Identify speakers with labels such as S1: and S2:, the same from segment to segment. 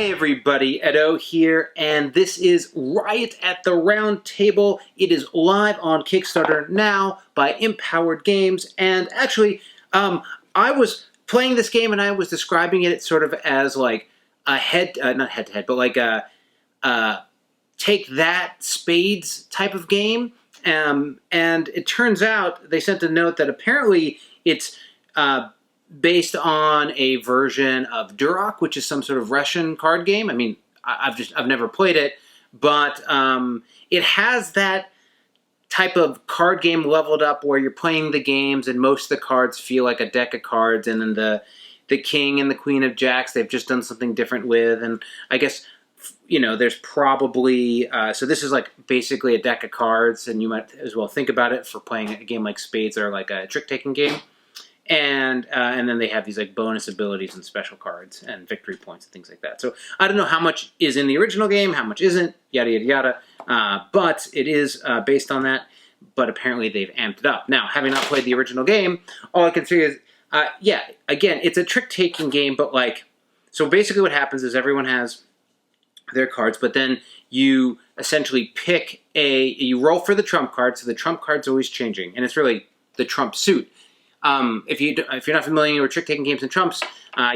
S1: Hey everybody, Edo here, and this is Riot at the Round Table. It is live on Kickstarter Now by Empowered Games, and actually, I was playing this game and I was describing it sort of as like a not head-to-head, but like a take that spades type of game, and it turns out they sent a note that apparently it's based on a version of Duroc, which is some sort of Russian card game. I mean, I've never played it, but it has that type of card game leveled up where you're playing the games and most of the cards feel like a deck of cards, and then the king and the queen of jacks they've just done something different with, and I guess there's probably so this is like basically a deck of cards, and you might as well think about it for playing a game like spades or like a trick-taking game. And then they have these like bonus abilities and special cards and victory points and things like that. So I don't know how much is in the original game, how much isn't, yada yada yada. But it is based on that. But apparently they've amped it up. Now, having not played the original game, all I can say is, yeah, again, it's a trick-taking game. But like, so basically what happens is everyone has their cards, but then you essentially pick you roll for the trump card. So the trump card's always changing, and it's really the trump suit. If you're not familiar with trick-taking games and trumps,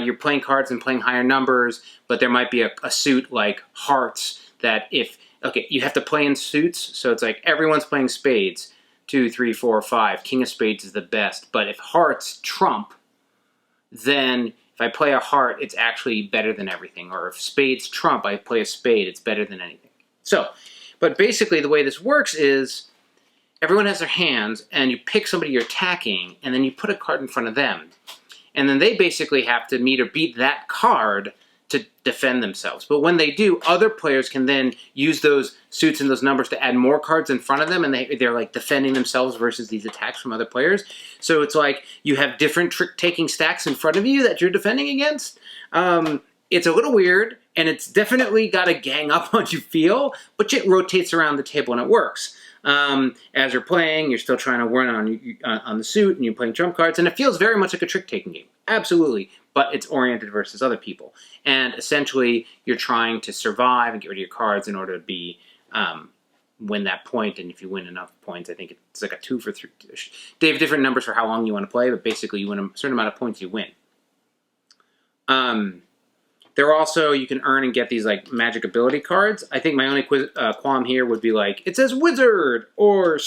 S1: you're playing cards and playing higher numbers, but there might be a suit like hearts that you have to play in suits, so it's like everyone's playing spades, 2, 3, 4, 5, king of spades is the best, but if hearts trump, then if I play a heart, it's actually better than everything, or if spades trump, I play a spade, it's better than anything. So, but basically the way this works is, everyone has their hands, and you pick somebody you're attacking, and then you put a card in front of them. And then they basically have to meet or beat that card to defend themselves. But when they do, other players can then use those suits and those numbers to add more cards in front of them, and they're like defending themselves versus these attacks from other players. So it's like you have different trick-taking stacks in front of you that you're defending against. It's a little weird, and it's definitely got a gang up on you feel, but it rotates around the table and it works. As you're playing, you're still trying to win on the suit, and you're playing trump cards, and it feels very much like a trick-taking game. Absolutely. But it's oriented versus other people. And essentially, you're trying to survive and get rid of your cards in order to win that point, and if you win enough points, I think it's like a 2 for 3. They have different numbers for how long you want to play, but basically you win a certain amount of points, you win. There are also, you can earn and get these like magic ability cards. I think my only qualm here would be like, it says wizard, or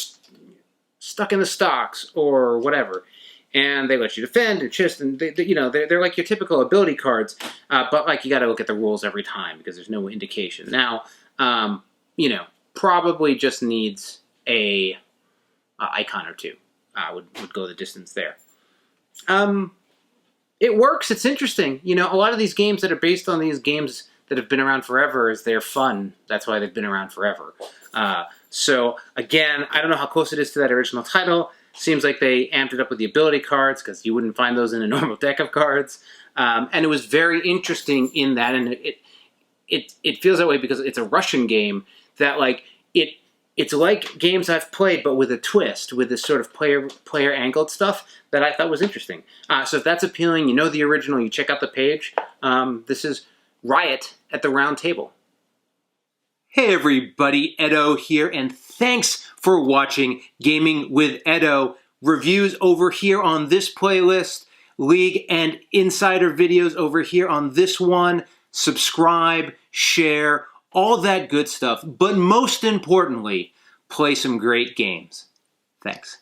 S1: stuck in the stocks, or whatever. And they let you defend and chist, and they're like your typical ability cards, but like you got to look at the rules every time because there's no indication. Now, probably just needs a icon or two. Would go the distance there. It works. It's interesting. A lot of these games that are based on these games that have been around forever they're fun. That's why they've been around forever. So again, I don't know how close it is to that original title. Seems like they amped it up with the ability cards because you wouldn't find those in a normal deck of cards. And it was very interesting in that, and it feels that way because it's a Russian game that like it's like games I've played, but with a twist, with this sort of player angled stuff that I thought was interesting. So if that's appealing, the original, you check out the page. This is Riot at the Round Table. Hey everybody, Edo here, and thanks for watching Gaming with Edo. Reviews over here on this playlist, League and Insider videos over here on this one. Subscribe, share, all that good stuff, but most importantly, play some great games. Thanks.